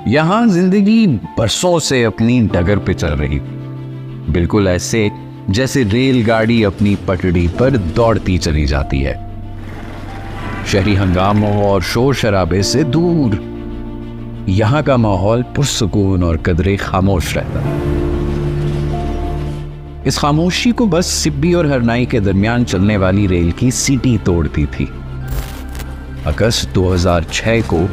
यहाँ जिंदगी बरसों से अपनी डगर पे चल रही, बिल्कुल ऐसे जैसे रेलगाड़ी अपनी पटड़ी पर दौड़ती चली जाती है, शहरी हंगामों और शोर शराबे से दूर। यहाँ का माहौल पुरसुकून और कदरे खामोश रहता है। इस खामोशी को बस सिब्बी और हरनाई के दरमियान चलने वाली रेल की सीटी तोड़ती थी। अगस्त 2006 को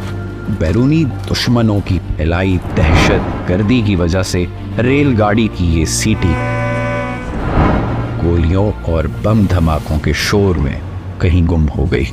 बैरूनी दुश्मनों की फैलाई दहशत गर्दी की वजह से रेलगाड़ी की ये सीटी गोलियों और बम धमाकों के शोर में कहीं गुम हो गई।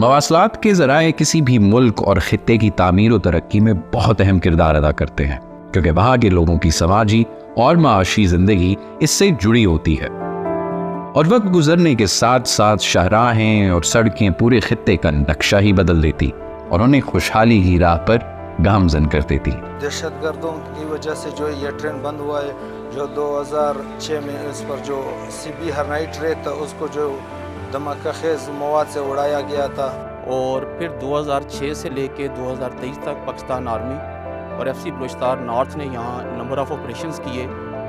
मवासलात के ज़राए किसी भी मुल्क और ख़ित्ते की तामीर और तरक्की में बहुत अहम किरदार अदा करते हैं, क्योंकि वहाँ के लोगों की समाजी और माशी ज़िंदगी इससे जुड़ी होती है। और वक्त गुजरने के साथ साथ शाहराहें और सड़कें पूरे ख़ित्ते का नक्शा ही बदल देती और उन्हें खुशहाली की राह पर गामजन कर देती। दहशतगर्दों की वजह से जो ये ट्रेन बंद हुआ है, जो 2006 में इस पर जो सिब्बी हरनाई ट्रेन था उसको जो धमाका खेज मवाद से उड़ाया गया था। और फिर 2006 से लेके 2023 तक पाकिस्तान आर्मी और FC बलूचिस्तान नॉर्थ ने यहाँ नंबर ऑफ ऑपरेशंस किए,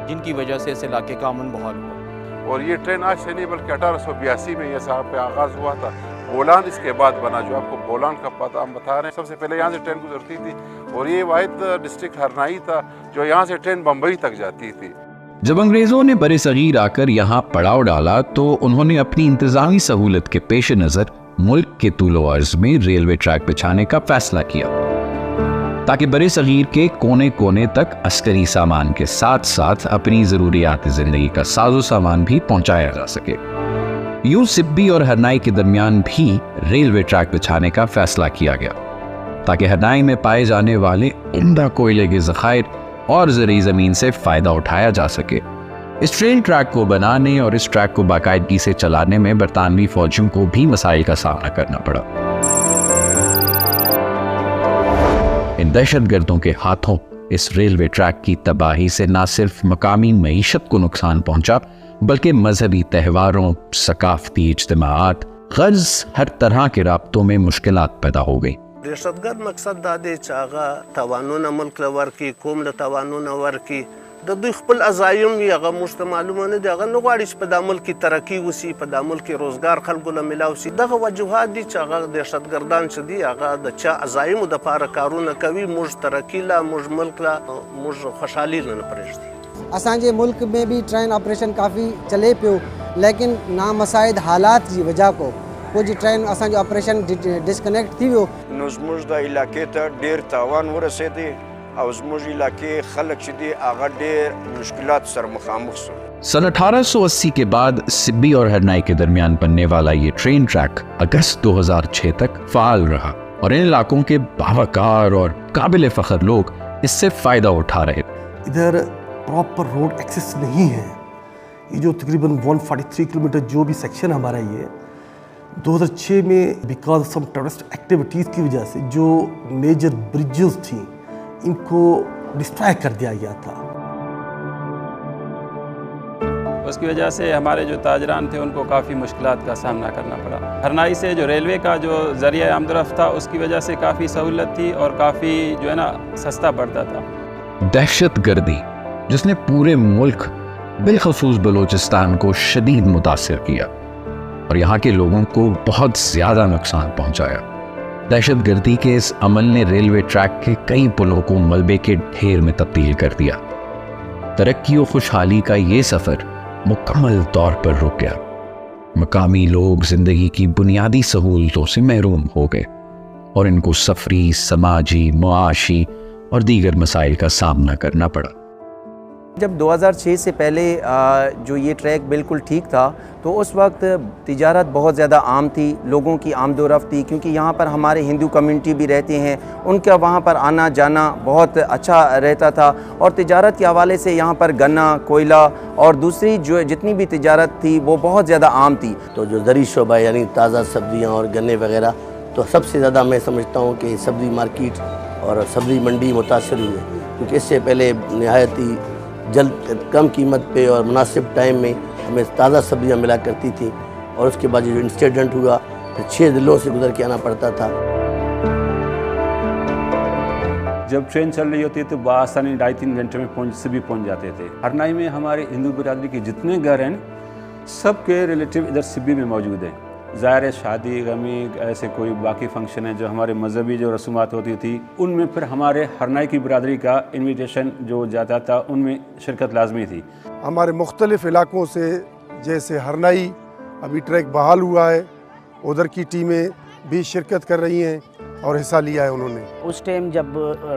जिनकी वजह से इस इलाके का अमन बहाल हुआ। और ये ट्रेन आज से नहीं बल्कि 1882 में ये साहब पे आगाज़ हुआ था। बोलान इसके बाद बना, जो आपको बोलान का पता हम बता रहे हैं। सबसे पहले यहाँ से ट्रेन गुजरती थी और ये वाहिद डिस्ट्रिक्ट हरनाई था जो यहाँ से ट्रेन बम्बई तक जाती थी। जब अंग्रेजों ने बरे सगीर आकर यहाँ पड़ाव डाला तो उन्होंने अपनी इंतजामी सहूलत के पेश नज़र मुल्क के तूलो अर्ज में रेलवे ट्रैक बिछाने का फैसला किया, ताकि बरे सगीर के कोने कोने तक अस्करी सामान के साथ साथ अपनी ज़रूरियात ज़िंदगी का साजो सामान भी पहुँचाया जा सके। यूं सिब्बी और हरनाई के दरमियान भी रेलवे ट्रैक बिछाने का फैसला किया गया, ताकि हरनाई में पाए जाने वाले उम्दा कोयले के ज़खायर और ज़री ज़मीन से फ़ायदा उठाया जा सके। इस ट्रेन ट्रैक को बनाने और इस ट्रैक को बाकायदगी से चलाने में बरतानवी फौजियों को भी मसाइल का सामना करना पड़ा। इन दहशतगर्दों के हाथों इस रेलवे ट्रैक की तबाही से न सिर्फ मकामी मईशत को नुकसान पहुंचा, बल्कि मजहबी त्योहारों, सकाफती इज्तिमाआत, गर्ज हर तरह के राब्तों में मुश्किलात पैदा हो गई। दहशतगर्द मकसद दादे चागा तवानून मुल्क लवर की कोम ल तवानून वर की द दुई खपल अजायम यागा मुश्त मालूम ने दागा नगवाड़ी पदामुल की तरक्की उसी पदामुल के रोजगार खलगो ल मिलाव सी दगा वजूहात दी चागा दहशतगर्दान छदी आगा द चा अजायम द पार कारून कवी मुज तरक्की ला मुज मुल्क ला मुज खुशहाली न परेशदी। असांजे मुल्क में भी ट्रेन ऑपरेशन काफ़ी चले पियो, लेकिन नामसाइद हालात जी वजह को कुछ ट्रेन असांजो ऑपरेशन डिस्कनेक्ट थी वियो। ज़मूज द इलाके ते ढेर तावान वरसेदे और ज़मूज इलाके खलक छदी आगा ढेर मुश्किलात सर मुखामुख सो। सन 1880 के बाद सिब्बी और हरनाई के दरमियान बनने वाला ये ट्रेन ट्रैक अगस्त 2006 तक फाल रहा और इन इलाकों के बावकार और काबिल फ़ख्र लोग इससे फ़ायदा उठा रहे। इधर प्रॉपर रोड एक्सेस नहीं है। ये जो तकरीबन 143 किलोमीटर जो भी सेक्शन हमारा ये 2006 में बिकॉज सम टेररिस्ट एक्टिविटीज़ की वजह से जो मेजर ब्रिजेस थी इनको डिस्ट्रॉय कर दिया गया था। उसकी वजह से हमारे जो ताजरान थे उनको काफ़ी मुश्किलात का सामना करना पड़ा। हरनाई से जो रेलवे का जो ज़रिया आमदरफ्त था उसकी वजह से काफ़ी सहूलत थी और काफ़ी जो है ना सस्ता पड़ता था। दहशत गर्दी जिसने पूरे मुल्क बिलखसूस बलूचिस्तान को शदीद मुतासिर किया और यहाँ के लोगों को बहुत ज़्यादा नुकसान पहुँचाया। दहशत गर्दी के इस अमल ने रेलवे ट्रैक के कई पुलों को मलबे के ढेर में तब्दील कर दिया। तरक्की और खुशहाली का ये सफ़र मुकम्मल तौर पर रुक गया। मकामी लोग ज़िंदगी की बुनियादी सहूलतों से महरूम हो गए और इनको सफरी, समाजी, मुआशी और दीगर मसाइल का सामना करना पड़ा। जब 2006 से पहले जो ये ट्रैक बिल्कुल ठीक था तो उस वक्त तिजारत बहुत ज़्यादा आम थी, लोगों की आमदोरफ्त थी, क्योंकि यहाँ पर हमारे हिंदू कम्युनिटी भी रहते हैं, उनका वहाँ पर आना जाना बहुत अच्छा रहता था। और तिजारत के हवाले से यहाँ पर गन्ना, कोयला और दूसरी जो जितनी भी तिजारत थी वो बहुत ज़्यादा आम थी। तो जो ज़री शोबा यानी ताज़ा सब्जियाँ और गन्ने वगैरह, तो सबसे ज़्यादा मैं समझता हूँ कि सब्ज़ी मार्केट और सब्ज़ी मंडी मुतासर हुई है, क्योंकि इससे पहले नहायत ही जल्द कम कीमत पे और मुनासिब टाइम में हमें ताज़ा सब्जियां मिला करती थी। और उसके बाद जो इंसिडेंट हुआ फिर 6 ज़िलों से गुजर के आना पड़ता था। जब ट्रेन चल रही होती तो बआसानी 2.5-3 घंटे में सभी पहुंच जाते थे। हरनाई में हमारे हिंदू बिरादरी के जितने घर हैं सबके रिलेटिव इधर सिब्बी में मौजूद हैं। ज़ाहिर है शादी गमी ऐसे कोई बाकी फंक्शन है जो हमारे मजहबी जो रसूमात होती थी उनमें फिर हमारे हरनाई की बिरादरी का इन्विटेशन जो जाता था उनमें शिरकत लाजमी थी। हमारे मुख्तलिफ़ इलाक़ों से जैसे हरनाई अभी ट्रैक बहाल हुआ है, उधर की टीमें भी शिरकत कर रही हैं और हिस्सा लिया है उन्होंने। उस टाइम जब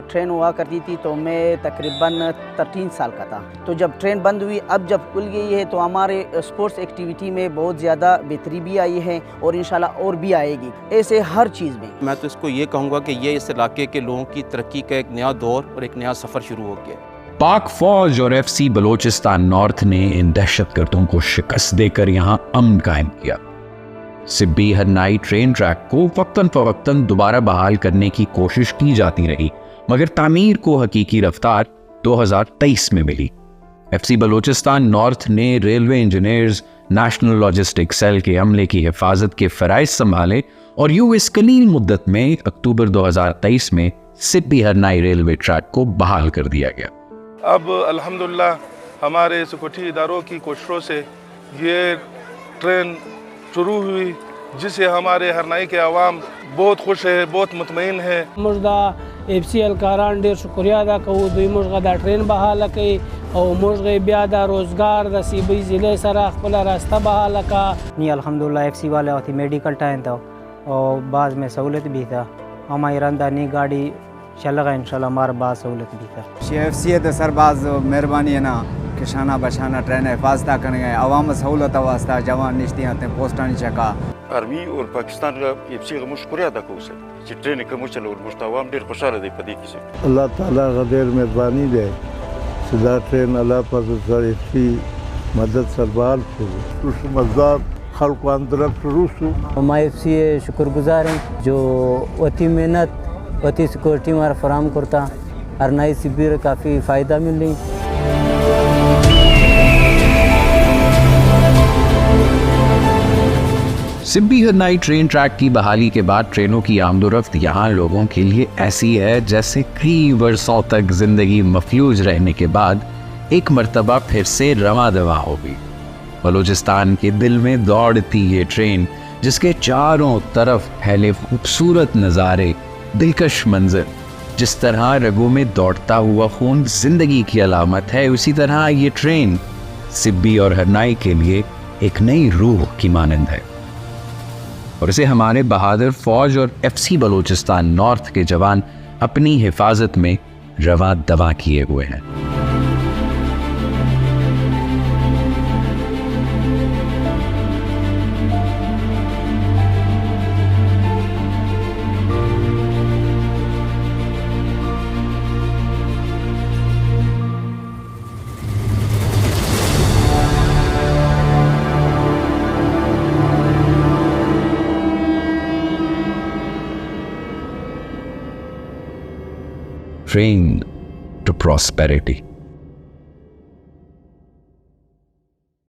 ट्रेन हुआ करती थी तो मैं तकरीबन 13 साल का था। तो जब ट्रेन बंद हुई, अब जब खुल गई है तो हमारे स्पोर्ट्स एक्टिविटी में बहुत ज़्यादा बेहतरी भी आई है और इंशाल्लाह और भी आएगी, ऐसे हर चीज़ में। मैं तो इसको ये कहूँगा कि ये इस इलाके के लोगों की तरक्की का एक नया दौर और एक नया सफ़र शुरू हो गया। पाक फौज और FC बलोचिस्तान नॉर्थ ने इन दहशतगर्दों को शिकस्त देकर यहाँ अमन कायम किया। सिब्बी हरनाई ट्रेन ट्रैक को वक्तन फवक्तन दोबारा बहाल करने की कोशिश की जाती रही, मगर तामीर को हकीकी रफ्तार 2023 में मिली। FC बलोचिस्तान नॉर्थ ने railway engineers, national logistic cell के अमले की हिफाजत के फ़राइज़ संभाले और यूं इस कलील मुद्दत में अक्टूबर 2023 में सिब्बी हरनाई रेलवे ट्रैक को बहाल कर दिया गया। अब अल्हम्दुलिल्लाह हमारे सिक्योरिटी इदारों की कोशिशों से ये ट्रेन शुरू हुई, जिससे हमारे हरनाई के अवाम बहुत खुश है, बहुत मुतमईन है। मुझदा FCL कारन ढेर शुक्रिया अदा करूँ दुई मुझगा दा ट्रेन बहाल कई और मुझगे ब्या दा रोजगार दा सिबी ज़िले सरा खुला रास्ता बहाल का। नहीं अल्हम्दुलिल्लाह FC वाले होती मेडिकल टाइम था और बाद में सहूलत भी था। हमारी रंदानी गाड़ी चलेगा इंशाल्लाह, हमारे बाद सहूलत भी था। FC तो सरबाज मेहरबानी है ना किसाना बचाना ट्रेन हिफाजत करेंगे अवाम सहूलत वास्ता जवान निश्ती आते पोस्टा चका आर्मी और पाकिस्तान का FC का शुक्रिया अदा करूँ सर ट्रेन कम चलो और मुश्तावाम ढेर खुशहाल है पदी की से अल्लाह ताला का ढेर मेहरबानी दे सीधा ट्रेन अल्लाह पर सर FC मदद सरबार से मज़दार खल को अंदर शुरू हम FC शुक्रगुजार हैं जो अति मेहनत अति सिक्योरिटी हमारा फराम करता हरनाई सिब्बी काफ़ी फ़ायदा मिल रही। सिब्बी हरनाई ट्रेन ट्रैक की बहाली के बाद ट्रेनों की आमदोरफ्त यहाँ लोगों के लिए ऐसी है जैसे कई वर्षों तक जिंदगी मफलूज रहने के बाद एक मर्तबा फिर से रवां दवा हो गई। बलूचिस्तान के दिल में दौड़ती ये ट्रेन, जिसके चारों तरफ फैले खूबसूरत नज़ारे, दिलकश मंजर, जिस तरह रगों में दौड़ता हुआ खून जिंदगी की अलामत है, उसी तरह ये ट्रेन सिब्बी और हरनाई के लिए एक नई रूह की मानंद है और इसे हमारे बहादुर फौज और FC बलूचिस्तान नॉर्थ के जवान अपनी हिफाजत में रवा दवा किए हुए हैं। Train to prosperity.